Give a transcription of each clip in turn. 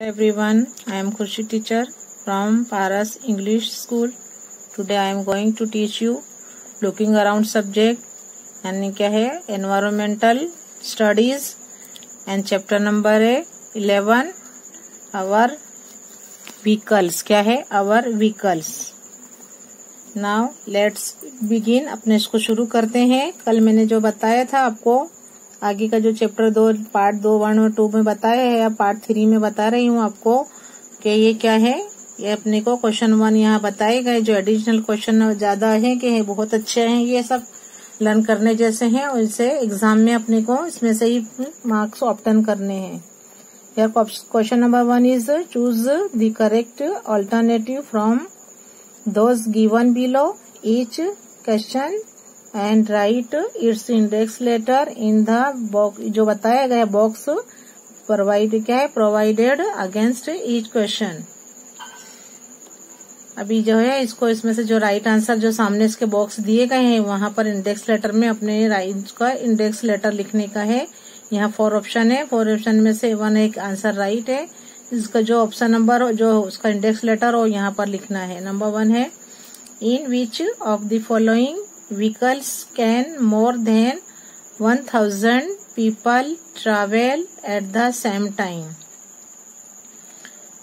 Everyone, I am Khushi teacher from Paras English School. Today I am going to teach you looking around subject यानी क्या है environmental studies and chapter number है 11 our vehicles. क्या है our vehicles. Now let's begin. अपने इसको शुरू करते हैं. कल मैंने जो बताया था आपको आगे का जो चैप्टर 2 पार्ट 2 1 और 2 में बताया है, अब पार्ट 3 में बता रही हूँ आपको कि ये क्या है. ये अपने को क्वेश्चन 1 यहाँ बताए गए, जो एडिशनल क्वेश्चन ज्यादा है कि है बहुत अच्छे हैं, ये सब लर्न करने जैसे हैं और इसे एग्जाम में अपने को इसमें से ही मार्क्स ऑब्टेन करने हैं. Question number 1 is choose the correct alternative from those given below each question and write its index letter in the box. जो बताया गया बॉक्स प्रोवाइड क्या है प्रोवाइडेड अगेंस्ट ईच क्वेश्चन. अभी जो है इसको इसमें से जो राइट आंसर जो सामने इसके बॉक्स दिए गए हैं वहां पर इंडेक्स लेटर में अपने राइट का इंडेक्स लेटर लिखने का है. यहाँ 4 ऑप्शन है, 4 ऑप्शन में से 1 एक आंसर राइट है. इसका जो ऑप्शन नंबर जो उसका इंडेक्स लेटर हो यहाँ पर लिखना है. नंबर 1 है in which of the following vehicles can more than 1000 people travel at the same time.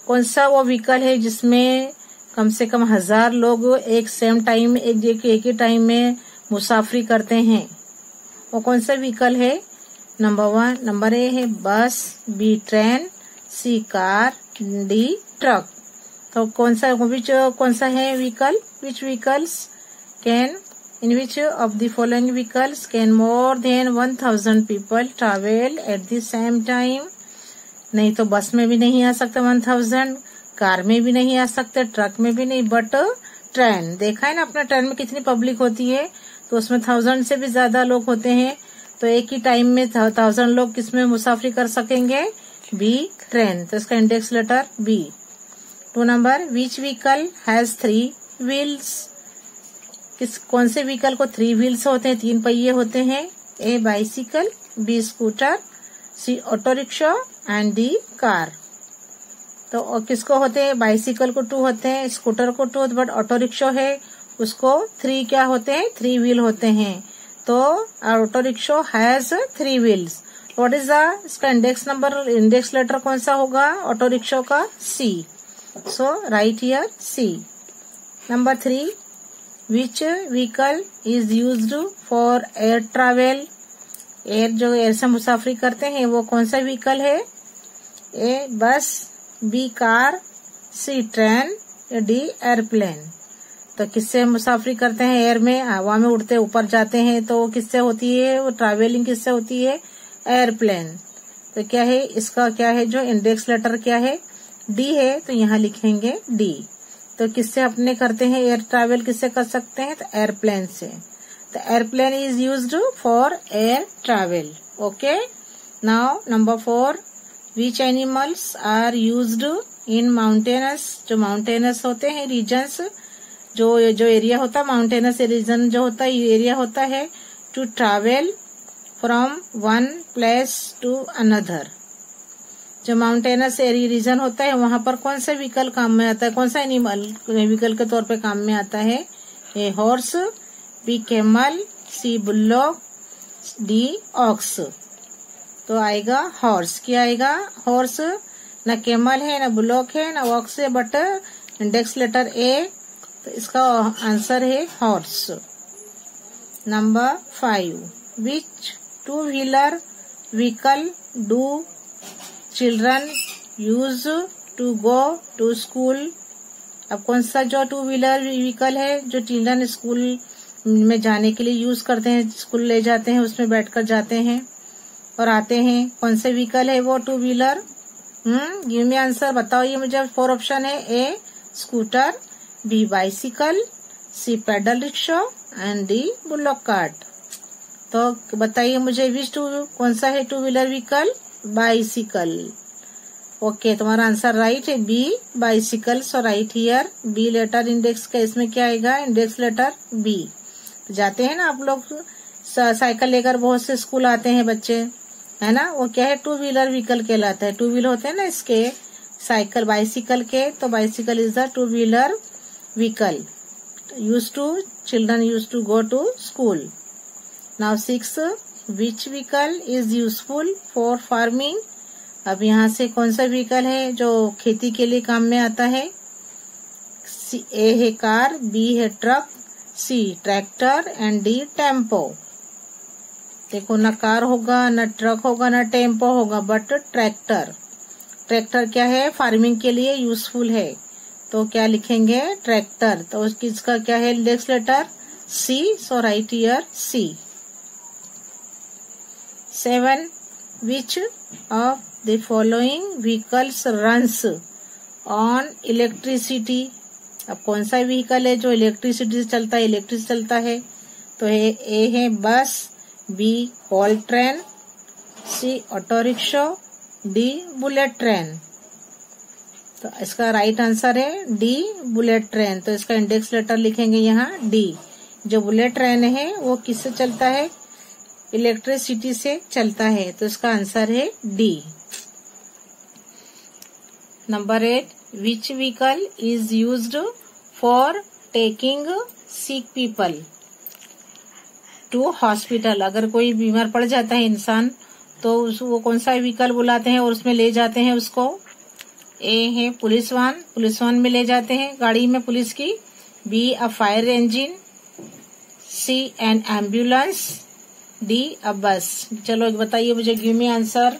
कौन सा वो व्हीकल है जिसमें कम से कम 1000 लोग एक सेम टाइम एक ही टाइम में मुसाफरी करते हैं. वो कौन सा व्हीकल है. नंबर ए है बस, बी ट्रेन, सी कार, डी ट्रक. तो कौन सा है vehicle. Which vehicles can In which of the following vehicles can more than 1000 people travel at the same time. नहीं तो बस में भी नहीं आ सकते 1000, कार में भी नहीं आ सकते, ट्रक में भी नहीं, बट ट्रेन देखा है ना अपना ट्रेन में कितनी पब्लिक होती है, तो उसमें 1000 से भी ज्यादा लोग होते हैं. तो एक ही टाइम में 1000 लोग किसमें मुसाफरी कर सकेंगे. B train. तो इसका index letter B. 2 number which vehicle has 3 wheels. कौन से व्हीकल को 3 व्हील्स होते हैं, 3 पहिए होते हैं. A bicycle, B scooter, C auto rickshaw and D car. तो किसको होते हैं. बाइसिकल को 2 होते हैं, स्कूटर को 2, बट ऑटो रिक्शा है उसको 3 क्या होते हैं 3 व्हील होते हैं. तो auto rickshaw has 3 wheels. What is the इसका इंडेक्स लेटर कौन सा होगा ऑटो रिक्शा का. C. So right here C. Number 3 Which vehicle is used for air travel. Air जो एयर से मुसाफरी करते हैं वो कौन सा व्हीकल है. ए बस, बी कार, सी ट्रेन, डी एयरप्लेन. तो किससे मुसाफरी करते हैं एयर में, हवा में उड़ते ऊपर जाते हैं, तो किससे होती है वो ट्रैवलिंग किससे होती है एयरप्लेन. तो क्या है इसका क्या है जो इंडेक्स लेटर क्या है डी है, तो यहाँ लिखेंगे डी. तो किससे अपने करते हैं एयर ट्रैवल किससे कर सकते हैं तो एयरप्लेन से. तो airplane is used for air travel. Okay. Now number 4 which animals are used in mountainous. जो माउंटेनस होते हैं रीजन्स, जो एरिया होता है माउंटेनस रीजन जो होता है एरिया होता है to travel from one place to another. जो माउंटेनस एरिया रीजन होता है वहां पर कौन सा व्हीकल काम में आता है, कौन सा एनिमल व्हीकल के तौर पे काम में आता है. A horse, B camel, C बुल्लॉक, D aux. तो आएगा हॉर्स. क्या आएगा हॉर्स. न कैमल है, न बुल्लॉक है, न ऑक्स है, बट इंडेक्स लेटर ए. तो इसका आंसर है horse. Number 5 which 2 wheeler vehicle do children use to go to school. अब कौन सा जो 2 व्हीलर व्हीकल है जो चिल्ड्रन स्कूल में जाने के लिए यूज करते हैं, स्कूल ले जाते हैं, उसमें बैठकर जाते हैं और आते हैं. कौन से व्हीकल है वो 2 व्हीलर. Give me answer. बताओ ये मुझे 4 ऑप्शन है. A scooter, B bicycle, C paddle rickshaw and D bullock cart. तो बताइए मुझे विच कौन सा है 2 व्हीलर व्हीकल. बाइसिकल. ओके, तुम्हारा आंसर राइट है B bicycle. So right here B letter index का इसमें क्या आएगा इंडेक्स लेटर बी. तो जाते हैं ना आप लोग साइकिल लेकर बहुत से स्कूल आते हैं बच्चे, है ना. वो क्या है 2 व्हीलर व्हीकल कहलाता है. 2 व्हीलर होते हैं ना इसके, साइकिल बाइसिकल के, तो bicycle is the two wheeler vehicle used to children used to go to school. Now 6, which vehicle is useful for farming? अब यहाँ से कौन सा व्हीकल है जो खेती के लिए काम में आता है? ए है कार, बी है truck, C tractor and D tempo. देखो न कार होगा, न ट्रक होगा, न टेम्पो होगा, बट ट्रैक्टर। ट्रैक्टर क्या है? फार्मिंग के लिए यूजफुल है, तो क्या लिखेंगे? ट्रैक्टर। तो इसका क्या है index letter? C, so right here C. 7, which of the following vehicles runs on electricity? अब कौन सा व्हीकल है जो इलेक्ट्रिसिटी से चलता है, इलेक्ट्रिक चलता है? तो ए है bus, B coal train, C auto rickshaw, D bullet train. तो इसका राइट आंसर है डी बुलेट ट्रेन। तो इसका इंडेक्स लेटर लिखेंगे यहाँ डी। जो बुलेट ट्रेन है वो किससे चलता है? इलेक्ट्रिसिटी से चलता है, तो इसका आंसर है D. Number 8, which vehicle is used for taking sick people to hospital? अगर कोई बीमार पड़ जाता है इंसान, तो वो कौन सा व्हीकल बुलाते हैं और उसमें ले जाते हैं उसको? ए है पुलिस वाहन, पुलिस वाहन में ले जाते हैं गाड़ी में पुलिस की। B a fire engine, C an ambulance, D a bus. चलो बताइए मुझे, गिव मी आंसर।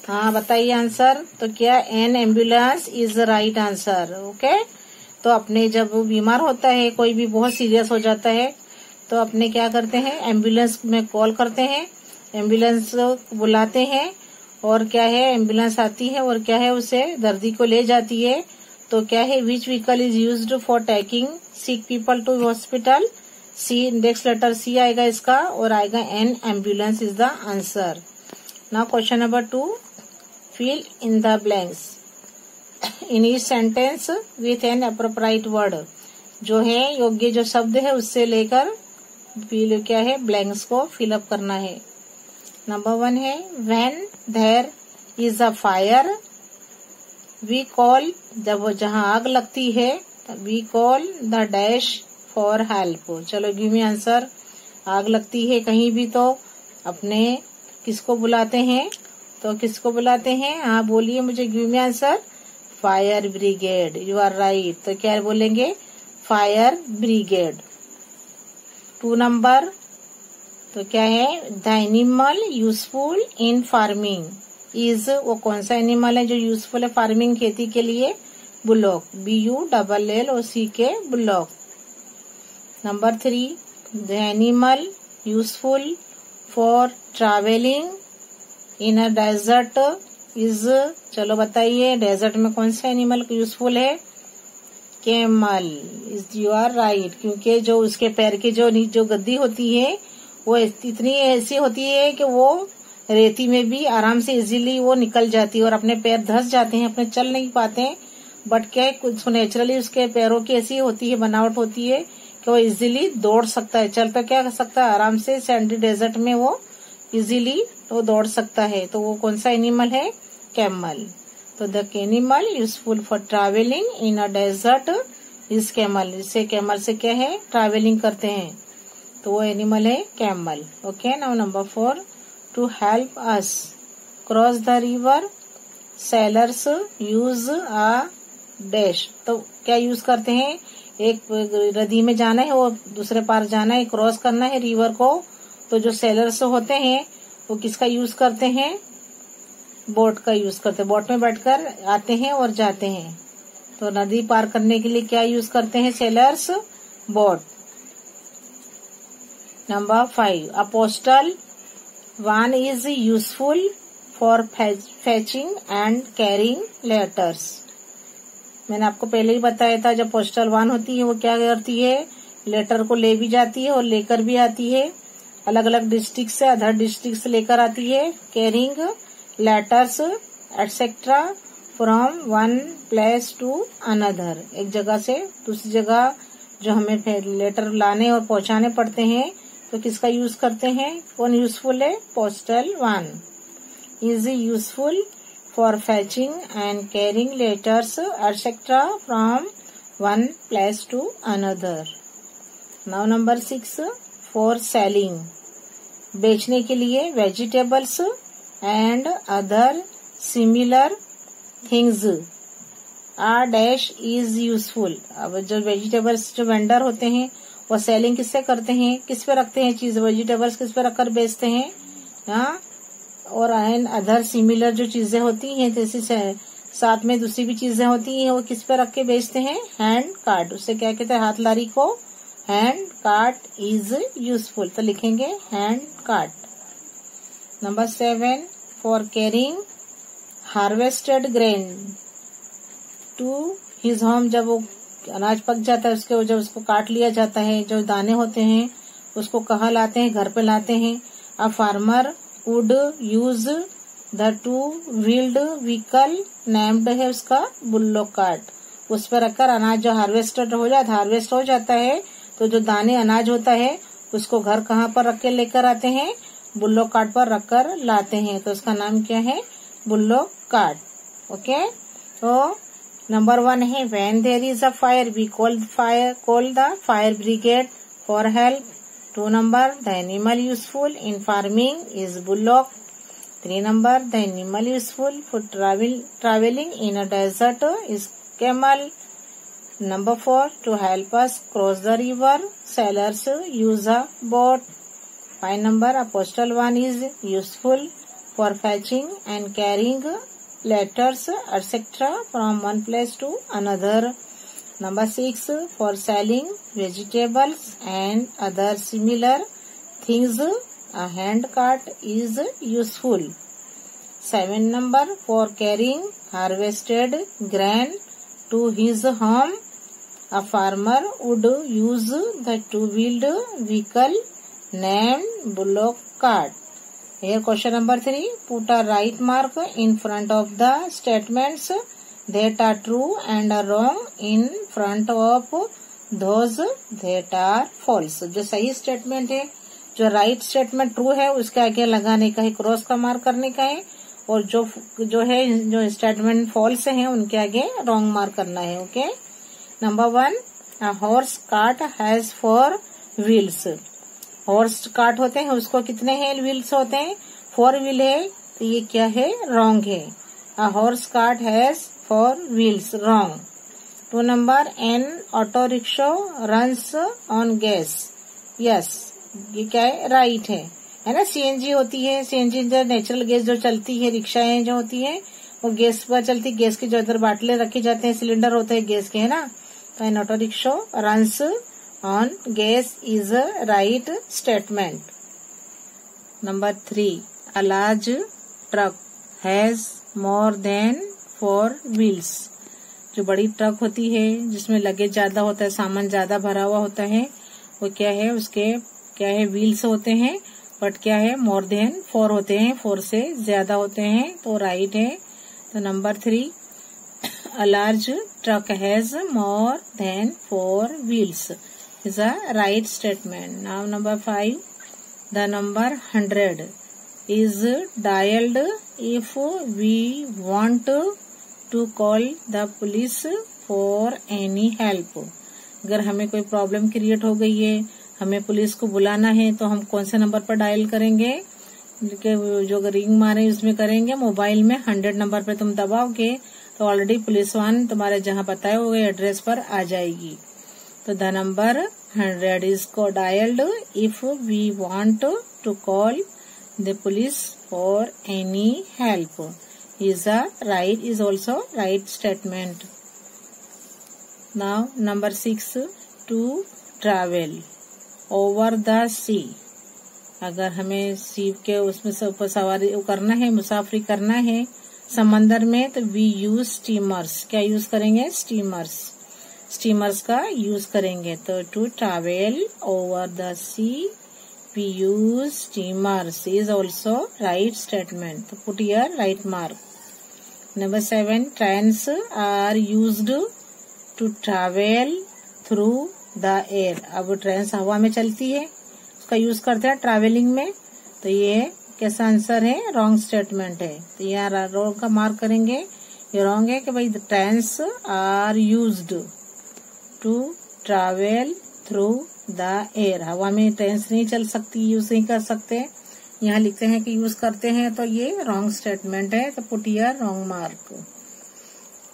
हाँ बताइए आंसर। तो क्या N ambulance is the right answer. Okay, तो अपने जब बीमार होता है, कोई भी बहुत सीरियस हो जाता है, तो अपने क्या करते हैं? एम्बुलेंस में कॉल करते हैं, एम्बुलेंस बुलाते हैं, और क्या है एम्बुलेंस आती है और क्या है उसे दर्दी को ले जाती है। तो क्या है which vehicle is used for taking sick people to hospital? C, index letter C आएगा इसका, और आएगा an ambulance is the answer. Now question number 2, fill in the blanks in each sentence with an appropriate word. जो है योग्य जो शब्द है उससे लेकर फिल क्या है ब्लैंक्स को फिलअप करना है। नंबर 1 है when there is a fire we call, जब जहाँ आग लगती है we call the dash for help. चलो गिव मी आंसर। आग लगती है कहीं भी तो अपने किसको बुलाते हैं? तो किसको बुलाते हैं? हाँ बोलिए मुझे, give me answer. Fire brigade, you are right. तो क्या बोलेंगे? Fire brigade. 2 नंबर, तो क्या है? The animal useful in farming is, वो कौन सा एनिमल है जो यूजफुल है फार्मिंग खेती के लिए? Bullock, BULLOCK bullock. Number 3, the animal useful for travelling in a desert is, चलो बताइए डेजर्ट में कौन सा एनिमल यूजफुल है? Camel, is, you are right. क्योंकि जो उसके पैर की जो गद्दी होती है वो इतनी ऐसी होती है कि वो रेती में भी आराम से इजीली वो निकल जाती है और अपने पैर धंस जाते हैं, अपने चल नहीं पाते हैं। बट क्या है कुछ नेचुरली उसके पैरों की ऐसी होती है, बनावट होती है कि वो इजीली दौड़ सकता है, चल तो क्या कर सकता है आराम से, सैंडी डेजर्ट में वो इजीली तो दौड़ सकता है। तो वो कौन सा एनिमल है? कैमल। तो the animal useful for travelling in a desert is camel. इससे कैमल से क्या है? ट्रैवलिंग करते हैं, तो वो एनिमल है camel. Okay, now number 4, to help us cross the river sailors use a dash. तो क्या यूज करते हैं? एक नदी में जाना है, वो दूसरे पार जाना है, क्रॉस करना है रिवर को, तो जो सेलर्स होते हैं वो किसका यूज करते हैं? बोट का यूज करते हैं। बोट में बैठकर आते हैं और जाते हैं। तो नदी पार करने के लिए क्या यूज करते हैं sellers? Boat. Number 5, a postal one is useful for fetching and carrying letters. मैंने आपको पहले ही बताया था, जब पोस्टल वन होती है वो क्या करती है? लेटर को ले भी जाती है और लेकर भी आती है, अलग अलग डिस्ट्रिक्ट से अदर डिस्ट्रिक्ट से लेकर आती है। Carrying letters etcetera from one place to another, एक जगह से दूसरी जगह जो हमें लेटर लाने और पहुंचाने पड़ते हैं, तो किसका यूज करते हैं? कौन यूजफुल है? Postal one is useful for fetching and carrying letters etc. from one place to another. Now number 6, for selling, बेचने के लिए vegetables and other similar things. A dash is useful. अब जो वेजिटेबल्स जो वेंडर होते हैं वो सेलिंग किससे करते हैं, किस पे रखते हैं चीज, वेजिटेबल्स किस पे रखकर बेचते हैं, हाँ, और एंड अदर सिमिलर जो चीजें होती हैं जैसे साथ में दूसरी भी चीजें होती हैं वो किस पे रख के बेचते हैं, हैंड कार्ट, उससे क्या कहते हैं, हाथलारी को हैंड कार्ट इज यूजफुल, तो लिखेंगे hand cart. Number 7, for carrying harvested grain to his home, जब वो अनाज पक जाता है उसके जब उसको काट लिया जाता है, जो दाने होते हैं उसको कहाँ लाते हैं, घर पे लाते हैं. A farmer would use the 2-wheeled vehicle named है उसका बुल्लोक कार्ट, उस पर रखकर अनाज जो हार्वेस्ट हो जाता है तो जो दाने अनाज होता है उसको घर कहाँ पर रख के लेकर आते हैं, बुल्लोक कार्ट पर रखकर लाते हैं, तो उसका नाम क्या है, बुल्लोक कार्ट. ओके, तो नंबर 1 है when there is a fire we call the fire brigade for help. 2 number, the animal useful in farming is bullock. 3 number, the animal useful for traveling in a desert is camel. Number 4, to help us cross the river, sailors use a boat. 5 number, a postal one is useful for fetching and carrying letters etc. from one place to another. Number 6, for selling vegetables and other similar things, a hand cart is useful. 7 number, for carrying harvested grain to his home, a farmer would use the 2-wheeled vehicle named bullock cart. Here question number 3, put a right mark in front of the statements that are true and are wrong in front of those that are false. जो सही statement है, जो right statement true है उसके आगे लगाने का है, क्रॉस का मार्क करने का है, और जो स्टेटमेंट फॉल्स है उनके आगे रॉन्ग मार्क करना है. Okay. Number 1, a horse cart has 4 wheels. Horse cart होते हैं उसको कितने हैं व्हील्स होते हैं, 4 व्हील है, तो ये क्या है, रॉन्ग है. A horse cart has 4 wheels, wrong. 2 number, an auto rickshaw runs on gas. Yes, ये क्या है, राइट है ना. सीएनजी होती है, सीएनजी जो नेचुरल गैस जो चलती है, रिक्शाएं जो होती है वो गैस पर चलती है, गैस के जो इधर बाटले रखे जाते हैं, सिलेंडर होते हैं गैस के, है ना. तो N auto rickshaw runs on gas is a right statement. Number 3, a large truck has more than 4 wheels. जो बड़ी ट्रक होती है जिसमें लगेज ज्यादा होता है, सामान ज्यादा भरा हुआ होता है, वो क्या है, उसके क्या है, व्हील्स होते हैं, बट क्या है, मोर देन 4 होते हैं, 4 से ज्यादा होते हैं, तो राइट है. तो number 3, a large truck has more than 4 wheels is a right statement. Now number 5, the number 100 is dialed if we want to call the police for any help. अगर हमें कोई प्रॉब्लम क्रिएट हो गई है, हमें police को बुलाना है, तो हम कौन से नंबर पर डायल करेंगे, जो रिंग मारे उसमें करेंगे, मोबाइल में 100 नंबर पे तुम दबाओगे तो ऑलरेडी पुलिस वान तुम्हारे जहाँ बताए हुए एड्रेस पर आ जाएगी. तो the number 100 is dialed if we want to call the police for any help is also right statement. Now number 6, to travel over the sea. अगर हमें सी के उसमें से ऊपर सवारी करना है, मुसाफरी करना है समंदर में, तो वी यूज स्टीमर्स. क्या यूज करेंगे, स्टीमर्स का यूज करेंगे. तो to travel over the sea we use steamers is also right statement. So put here right mark. Number 7, trains are used to travel through the air. अब train हवा में चलती है, उसका यूज करते हैं ट्रैवलिंग में, तो ये कैसा आंसर है, रॉन्ग स्टेटमेंट है। तो यहाँ रॉन्ग का मार्क करेंगे, ये रॉन्ग है कि भाई the trains are used to travel through the air. हवा में ट्रेन्स नहीं चल सकती, यूज नहीं कर सकते। यहाँ लिखते हैं कि यूज करते हैं, तो ये रॉन्ग स्टेटमेंट है, तो put here wrong mark.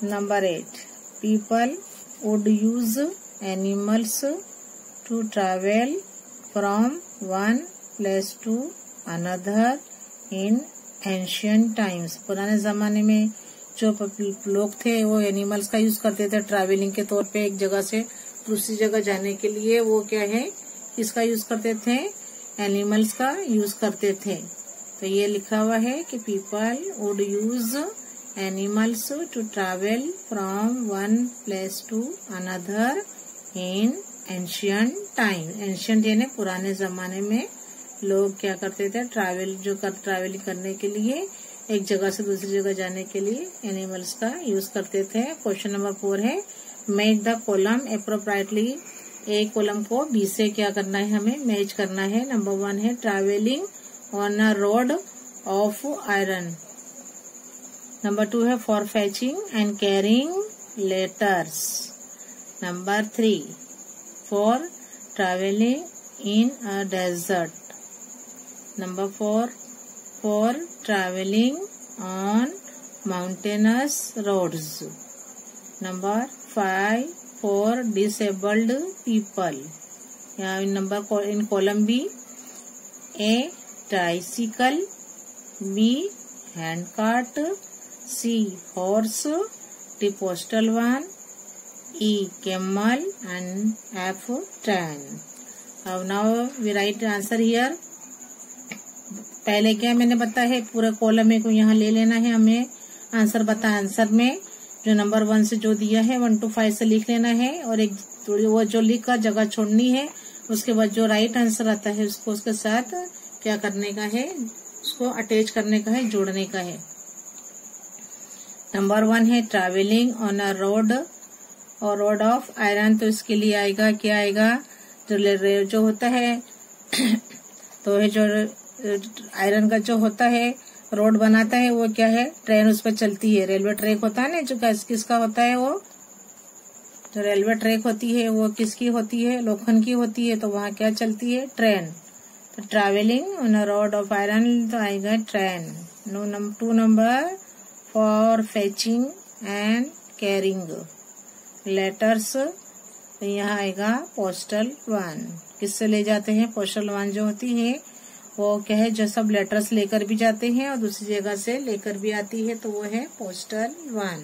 Number 8, people would use animals to travel from one place to another in ancient times. पुराने जमाने में जो लोग थे वो एनिमल्स का यूज करते थे ट्रैवलिंग के तौर पे, एक जगह से दूसरी जगह जाने के लिए। वो क्या है, किसका यूज करते थे, एनिमल्स का यूज करते थे। तो ये लिखा हुआ है कि people would use animals to travel from one place to another in ancient time. Ancient यानी पुराने जमाने में लोग क्या करते थे, ट्रैवलिंग करने के लिए, एक जगह से दूसरी जगह जाने के लिए एनिमल्स का यूज करते थे। क्वेश्चन नंबर 4 है, match the column appropriately. A column को बी से क्या करना है, हमें मैच करना है। नंबर 1 है travelling on a road of iron. Number 2 है for fetching and carrying letters. Number 3 for travelling in a desert. Number 4 for travelling on mountainous roads. Number 5 for disabled people. यहाँ number in column B, A tricycle, B hand cart, C horse, D postal van, E camel and F train. अब now we write answer here. पहले क्या मैंने बताया है, पूरा column में को यहाँ ले लेना है, हमें आंसर आंसर में जो नंबर 1 से जो दिया है 1 to 5 से लिख लेना है, और एक वो जो लिख कर जगह छोड़नी है। उसके बाद जो राइट आंसर आता है उसको उसके साथ क्या करने का है, उसको अटैच करने का है, जोड़ने का है। नंबर 1 है ट्रैवलिंग ऑन अ रोड और रोड ऑफ आयरन, तो इसके लिए आएगा क्या आएगा, जो होता है तो है जो आयरन का जो होता है रोड बनाता है वो क्या है, ट्रेन उस पर चलती है। रेलवे ट्रैक होता है ना, जो किसका होता है, वो जो रेलवे ट्रैक होती है वो किसकी होती है, लोखंड की होती है। तो वहाँ क्या चलती है, ट्रेन। तो travelling on a road of iron तो आएगा train. 2 number for fetching and carrying letters, तो यहाँ आएगा पोस्टल वैन। किससे ले जाते हैं, पोस्टल वैन जो होती है वो क्या है, जो सब लेटर्स लेकर भी जाते हैं और दूसरी जगह से लेकर भी आती है, तो वो है postal van.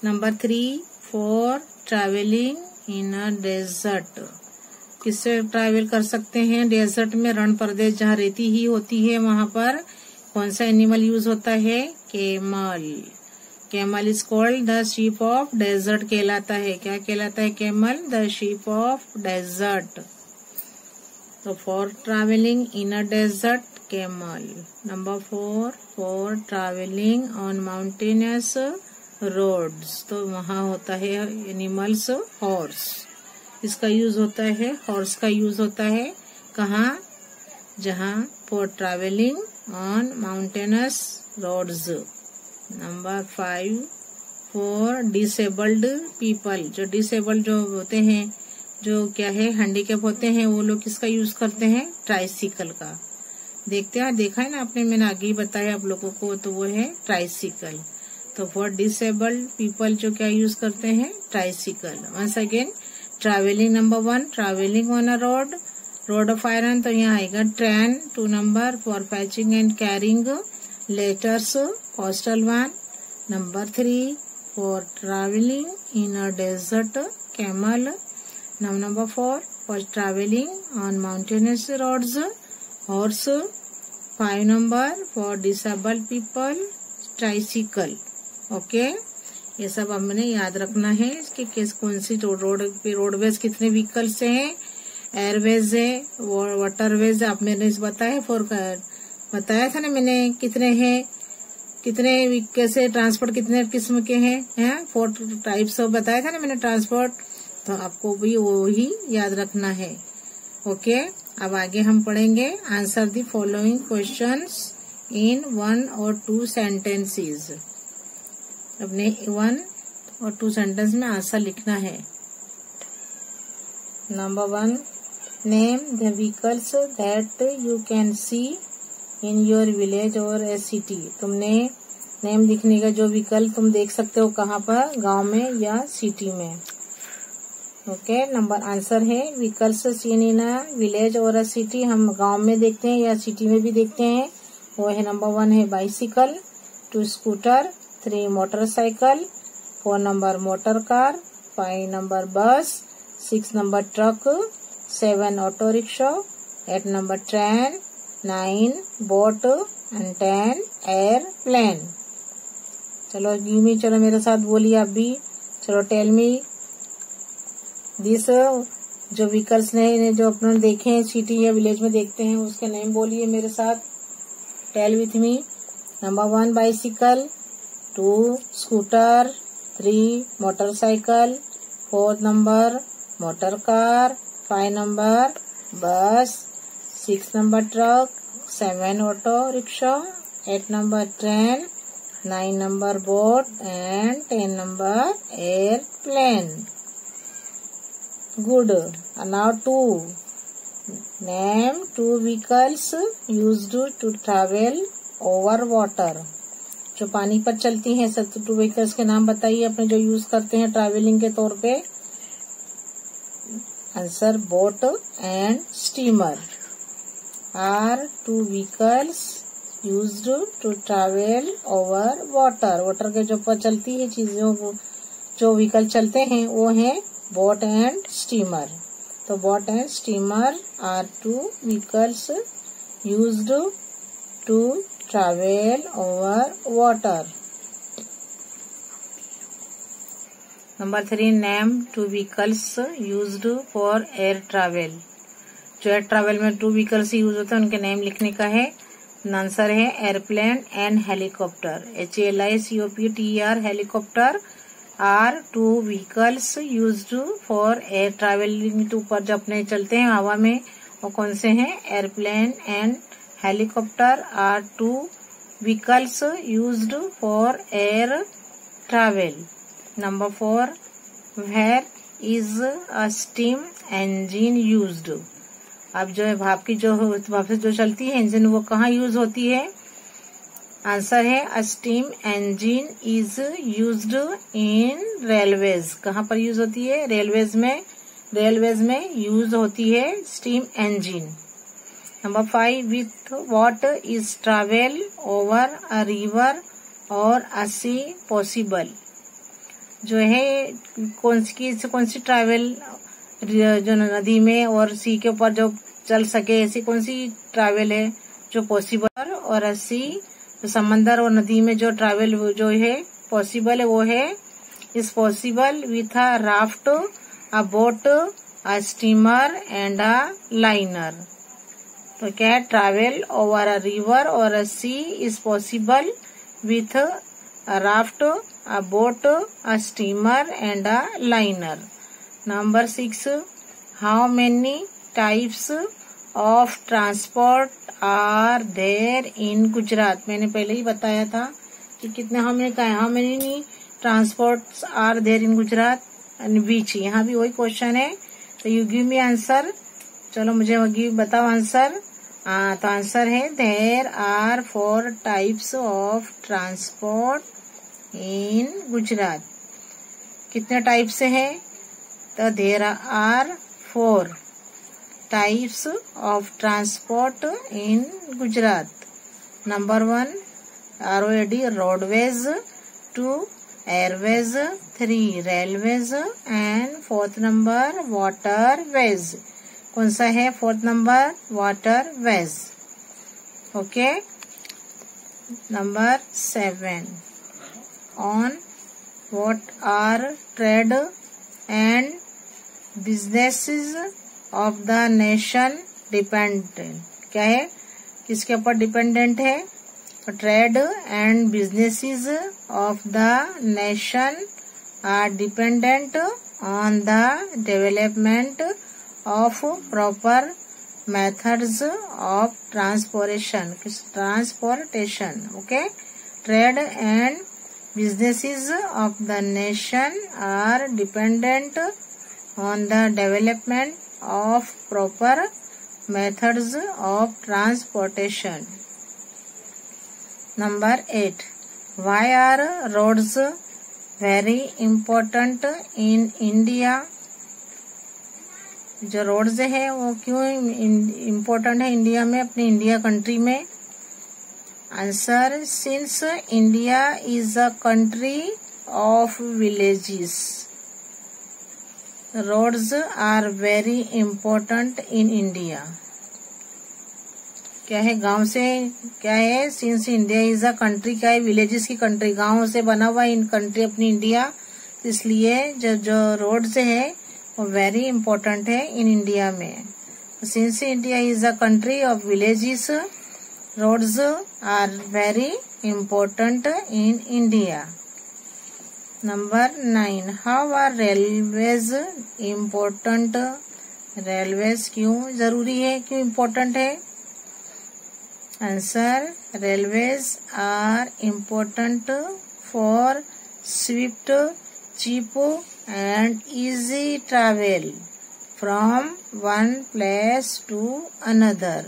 Number 3 for travelling in a desert. किससे ट्रैवल कर सकते हैं, डेजर्ट में, रण प्रदेश जहाँ रेती ही होती है वहां पर कौन सा एनिमल यूज होता है, camel. Camel is called the sheep of desert कहलाता है। क्या कहलाता है camel, the sheep of desert. तो for travelling in a desert camel. Number 4 for travelling on mountainous roads, तो वहाँ होता है एनिमल्स हॉर्स। इसका यूज होता है, हॉर्स का यूज होता है कहाँ, जहाँ for travelling on mountainous roads. Number 5 for disabled people. जो डिसेबल्ड जो होते हैं, जो क्या है हैंडीकैप होते हैं, वो लोग किसका यूज करते हैं, ट्राइसिकल का। देखते हैं, देखा है ना आपने, मैंने आगे ही बताया आप लोगों को, तो वो है ट्राइसिकल। तो फॉर डिसेबल्ड पीपल जो क्या यूज करते हैं, tricycle. Once again travelling, number 1 travelling on a road of iron, तो यहाँ आएगा train. 2 number for fetching and carrying letters, postal van. Number 3 for travelling in a desert, camel. Number 4 for traveling on mountainous roads, horse. 5 number for disabled people, tricycle. Okay, ये सब हमने याद रखना है कि किस कौन सी रोड पे, रोडवेज कितने व्हीकल से हैं, एयरवेज है, वाटरवेज आप मैंने बताया था ना मैंने, कितने हैं, कितने कैसे ट्रांसपोर्ट कितने किस्म के हैं 4 टाइप्स ऑफ बताया था ना मैंने ट्रांसपोर्ट। तो आपको भी वो ही याद रखना है। ओके। अब आगे हम पढ़ेंगे answer the following questions in 1 और 2 सेंटेंसेस। अपने 1 और 2 सेंटेंस में आंसर लिखना है। Number 1, name the vehicles that you can see in your village और ए सिटी। तुमने नेम लिखने का जो व्हीकल तुम देख सकते हो कहाँ पर, गांव में या सिटी में। ओके, नंबर आंसर है vehicles seen in a village और अ सिटी। हम गांव में देखते हैं या सिटी में भी देखते हैं। वो है नंबर 1 है bicycle, 2 scooter, 3 motorcycle, 4 number motor car, 5 number bus, 6 number truck, 7 auto rickshaw, 8 number train, 9 boat and 10 airplane. चलो गिव मी, चलो मेरे साथ बोलिए आप भी। चलो टेल मी दिस, जो व्हीकल्स ने जो अपने देखे हैं सिटी या विलेज में देखते हैं उसके नेम बोलिए मेरे साथ। Tell with me. Number 1 bicycle, 2 scooter, 3 motorcycle, 4 number motor car, 5 number bus, 6 number truck, 7 auto rickshaw, 8 number train, 9 number boat and 10 number airplane. Good. And now 2. Name 2 vehicles used to travel over water. जो पानी पर चलती हैं, सब 2 vehicles के नाम बताइए अपने जो यूज करते हैं ट्रैवलिंग के तौर पे। Answer boat and steamer are 2 vehicles used to travel over water. Water के जो पर चलती है चीजों जो व्हीकल चलते हैं वो है बोट एंड स्टीमर। तो boat and steamer are 2 vehicles used to travel over water. Number 3, name 2 vehicles used for air travel. जो एयर ट्रैवल में 2 व्हीकल्स यूज होते हैं उनके नेम लिखने का है। आंसर है airplane and helicopter. HALICOPTER helicopter are 2 vehicles used for air travelling. टू ऊपर जब अपने चलते हैं हवा में वो कौन से हैं? Airplane and helicopter are 2 vehicles used for air travel. Number 4, where is a steam engine used. अब जो है भाप की जो वापस जो चलती है इंजन वो कहाँ यूज होती है? आंसर है a steam engine is used in railways. कहाँ पर यूज होती है? रेलवेज में यूज होती है steam engine. Number 5, with what is travel over a river और अ सी पॉसिबल। जो है कौन सी ट्रैवल जो नदी में और सी के ऊपर जो चल सके, ऐसी कौन सी ट्रैवल है जो पॉसिबल, और अ सी समंदर और नदी में जो ट्रैवल जो है पॉसिबल है वो है is possible with a raft, a boat, a steamer and a liner. तो क्या है? ट्रैवल ओवर अ रिवर और a sea is possible with a raft, a boat, a steamer and a liner. Number 6, how many types of transport are there in Gujarat. मैंने पहले ही बताया था कि कितने, हमने कहा how many transport are there in Gujarat and बीच। यहाँ भी वही क्वेश्चन है, तो यू गिव मी आंसर। चलो मुझे बताओ आंसर। तो आंसर है there are 4 types of transport in Gujarat. कितने टाइप से है? तो there are 4 types of transport in Gujarat. Number 1 ROAD roadways, 2 airways, 3 railways and 4th number waterways. कौन सा है 4th number? Waterways. Okay, number 7, on what are trade and businesses of the nation dependent. क्या है? किसके ऊपर डिपेंडेंट है? Trade and businesses of the nation are dependent on the development of proper methods of transportation. Okay, trade and businesses of the nation are dependent on the development of proper methods of transportation. Number 8. Why are roads very important in India? जो roads है वो क्यों important है India में, अपनी India country में? Answer, since India is a country of villages, roads are very important in India. क्या है? गांव से क्या है? Since India is a country, क्या है? विलेजेस की कंट्री, गांव से बना हुआ इन कंट्री अपनी इंडिया, इसलिए जो रोड्स है वो वेरी इम्पोर्टेंट है इन इंडिया में. Since India is a country of villages, roads are very important in India. Number 9. How are railways important? Railways क्यों जरूरी है, क्यों इम्पोर्टेंट है? Answer, railways are important for swift, cheap and easy travel from one place to another.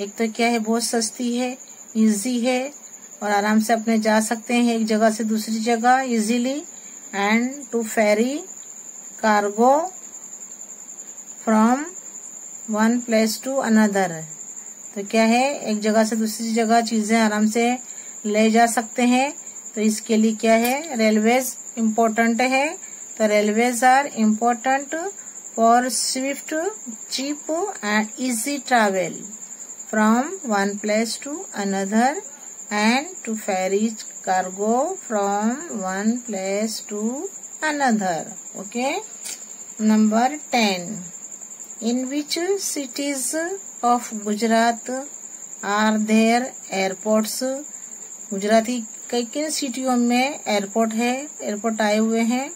एक तो क्या है, बहुत सस्ती है, इजी है और आराम से अपने जा सकते हैं एक जगह से दूसरी जगह easily. And to ferry cargo from one place to another. तो क्या है, एक जगह से दूसरी जगह चीजें आराम से ले जा सकते हैं. तो इसके लिए क्या है, रेलवेज इम्पोर्टेंट है. तो railways are important for swift, cheap and easy travel from one place to another and to ferry cargo from one place to another. Okay. Number 10. In which cities of Gujarat are there airports? Gujarat की कई किन सिटियों में airport है, airport आए हुए हैं?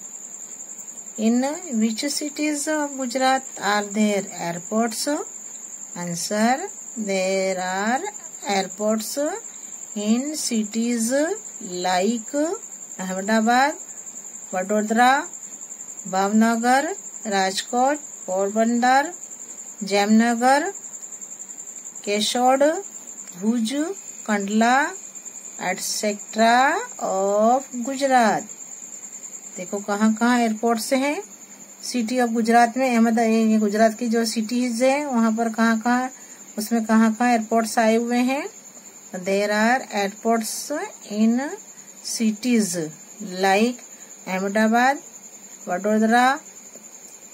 In which cities of Gujarat are there airports? Answer, there are airports in cities like Ahmedabad, Vadodara, Bhavnagar, Rajkot, Porbandar, Jamnagar, Kesod, Bhuj, Kandla, etc. of Gujarat. देखो कहाँ कहाँ एयरपोर्ट से हैं. सिटी ऑफ गुजरात में अहमदाबाद, गुजरात की जो सिटीज है वहाँ पर कहाँ कहाँ, उसमें कहाँ कहाँ एयरपोर्ट्स आए हुए हैं? There are airports in cities like Ahmedabad, Vadodara,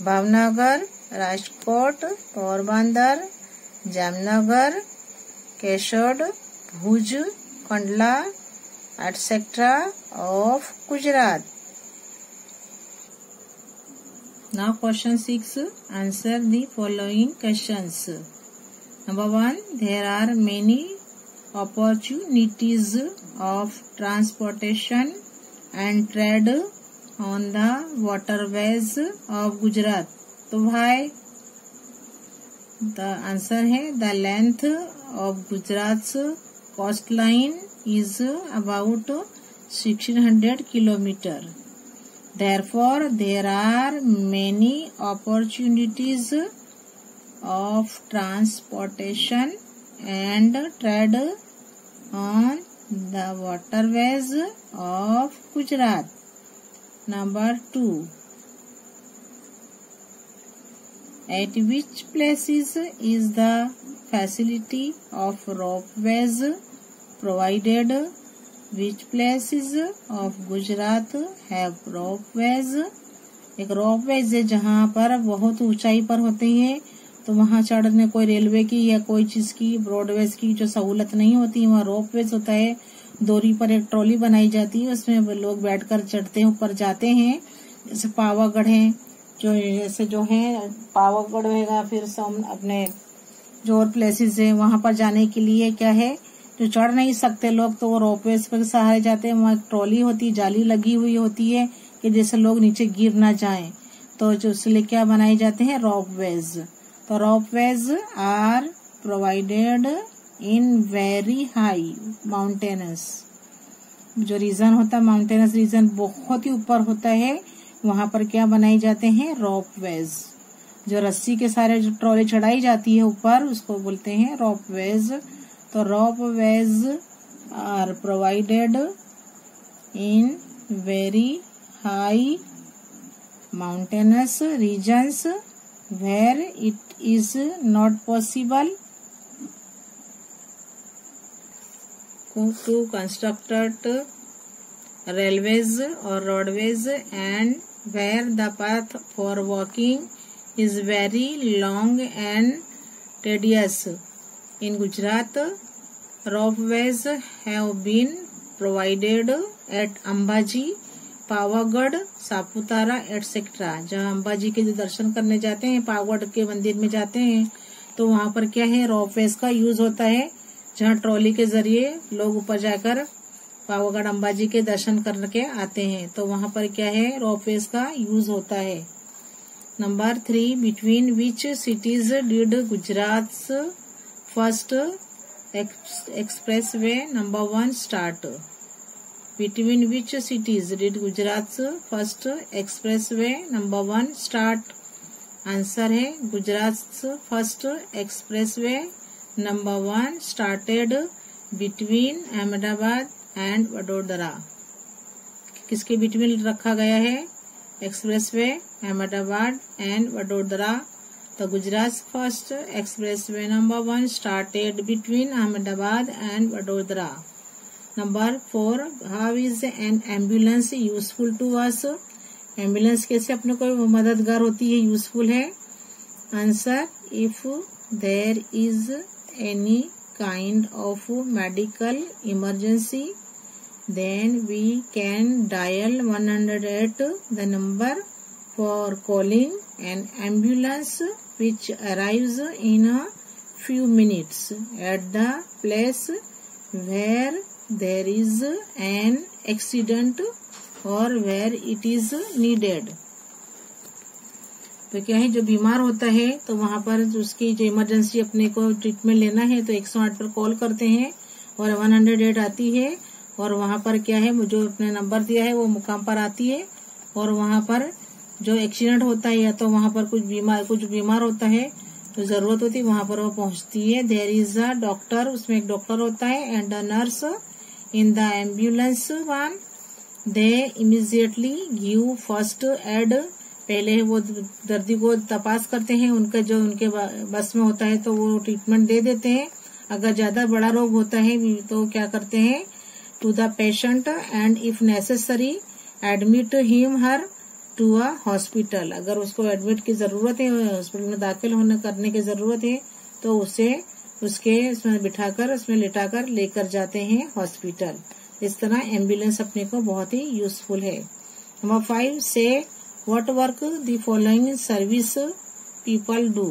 Bhavnagar, Rajkot, Porbandar, Jamnagar, Keshod, Bhuj, Kandla etcetera of Gujarat. Now question 6. Answer the following questions. Number 1. There are many opportunities of transportation and trade on the waterways of Gujarat. तो why? The answer है the length of Gujarat's coastline is about 1600 kilometer. Therefore, there are many opportunities of transportation and trade on the waterways of Gujarat. Number 2. At which places is the facility of ropeways provided? Which places of Gujarat have ropeways? एक ropeways है जहाँ पर बहुत ऊंचाई पर होती है, तो वहाँ चढ़ने कोई रेलवे की या कोई चीज की ब्रॉडवेज की जो सहूलत नहीं होती, वहाँ रोपवेज होता है. डोरी पर एक ट्रॉली बनाई जाती है, उसमें लोग बैठकर चढ़ते हैं, ऊपर जाते हैं. जैसे पावागढ़ है, जो ऐसे जो है पावागढ़ होगा, फिर अपने जो और प्लेसेस है वहाँ पर जाने के लिए क्या है, जो चढ़ नहीं सकते लोग तो वो रोपवेज पर सहारे जाते हैं. वहाँ एक ट्रॉली होती है, जाली लगी हुई होती है कि जैसे लोग नीचे गिर ना जाएं, तो जो इसलिए क्या बनाए जाते हैं, रोपवेज. तो ropeways are provided in very high mountainous, जो रीजन होता है माउंटेनस रीजन बहुत ही ऊपर होता है, वहां पर क्या बनाए जाते हैं, रोपवेज। जो रस्सी के सारे जो ट्रॉली चढ़ाई जाती है ऊपर उसको बोलते हैं रोपवेज। तो ropeways are provided in very high mountainous regions where it is not possible to construct railways or roadways, and where the path for walking is very long and tedious. In Gujarat, ropeways have been provided at Ambaji, Pavagadh, Saputara etcetera. जहाँ अंबाजी के जो दर्शन करने जाते हैं, पावागढ़ के मंदिर में जाते हैं, तो वहाँ पर क्या है, रोपवेज का यूज होता है, जहाँ ट्रॉली के जरिए लोग ऊपर जाकर पावागढ़ अंबाजी के दर्शन करके आते हैं। तो वहाँ पर क्या है, रोपवेज का यूज होता है। Number 3, between which cities did Gujarat first express way number 1 start. Between which cities did Gujarat first express way number 1 start. Answer है Gujarat first express way number 1 started between Ahmedabad and Vadodara. किसके बिटवीन रखा गया है, एक्सप्रेसवे अहमदाबाद एंड वडोदरा। तो Gujarat first expressway number 1 started between Ahmedabad and Vadodara. Number 4, how is an ambulance useful to us. Ambulance कैसे अपने को मददगार होती है, यूजफुल है। Answer, if there is any kind of medical emergency, then we can dial 108, the number for calling an ambulance, which arrives in a few minutes at the place where there is an accident or where it is needed. तो क्या है, जो बीमार होता है तो वहाँ पर उसकी जो इमरजेंसी अपने को ट्रीटमेंट लेना है तो 108 पर कॉल करते हैं और 108 आती है, और वहाँ पर क्या है, जो अपने नंबर दिया है वो मुकाम पर आती है, और वहाँ पर जो एक्सीडेंट होता है या तो वहाँ पर कुछ बीमार होता है तो जरूरत होती है, वहाँ पर वो पहुँचती है। देयर इज अ डॉक्टर, उसमें एक डॉक्टर होता है, and a nurse in the ambulance one. They immediately give first aid, पहले वो दर्दी को तपास करते हैं, जो उनके बस में होता है तो वो ट्रीटमेंट दे देते हैं। अगर ज्यादा बड़ा रोग होता है तो क्या करते हैं, to the patient and if necessary admit him her to a hospital. अगर उसको एडमिट की जरूरत है, हॉस्पिटल में दाखिल करने की जरूरत है, तो उसे उसमें बिठाकर उसमें लिटाकर लेकर जाते हैं हॉस्पिटल। इस तरह एम्बुलेंस अपने को बहुत ही यूजफुल है। नंबर 5, से what work the following service people do.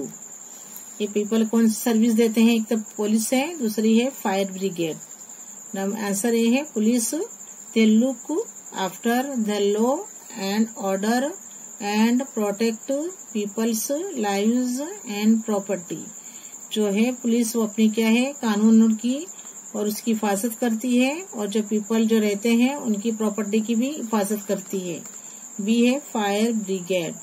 ये पीपल कौन सी सर्विस देते हैं, एक तो पुलिस है, दूसरी है फायर ब्रिगेड। आंसर ये है police, they look after the law and order and protect people's lives and property. जो है पुलिस वो अपनी क्या है, कानून की और उसकी हिफाजत करती है, और जो पीपल जो रहते हैं उनकी प्रॉपर्टी की भी हिफाजत करती है। बी है fire brigade,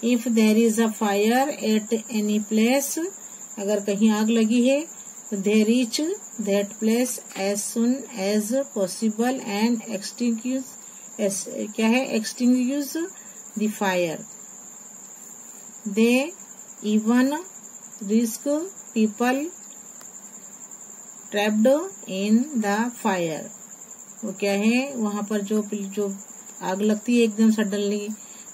if there is a fire at any place, अगर कहीं आग लगी है तो they reach that place as soon as possible and extinguish the fire. They even rescue people trapped in the fire. वो क्या है, वहाँ पर जो आग लगती है एकदम सडनली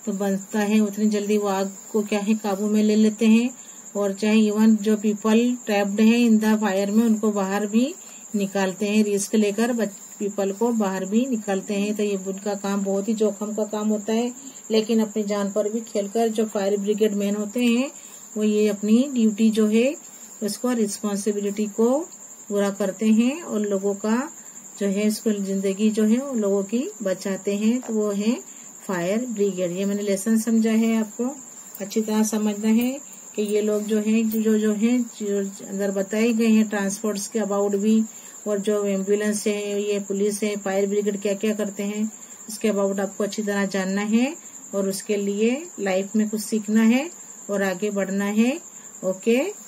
तो बनता है, उतनी जल्दी वो आग को क्या है काबू में ले लेते हैं, और चाहे इवन जो पीपल ट्रैप्ड है इन द फायर में उनको बाहर भी निकालते हैं, रिस्क लेकर पीपल को बाहर भी निकालते हैं। तो ये उनका काम बहुत ही जोखिम का काम होता है, लेकिन अपनी जान पर भी खेलकर जो फायर ब्रिगेड मैन होते हैं वो ये अपनी ड्यूटी जो है उसको रिस्पॉन्सिबिलिटी को पूरा करते हैं, और लोगों का जो है इसको जिंदगी जो है वो लोगों की बचाते हैं। तो वो है फायर ब्रिगेड। ये मैंने लेसन समझा है, आपको अच्छी तरह समझना है। कि ये लोग जो हैं जो अंदर बताए गए हैं ट्रांसपोर्ट्स के अबाउट भी, और जो एम्बुलेंस है, ये पुलिस है, फायर ब्रिगेड क्या क्या करते हैं उसके अबाउट आपको अच्छी तरह जानना है, और उसके लिए लाइफ में कुछ सीखना है और आगे बढ़ना है। ओके।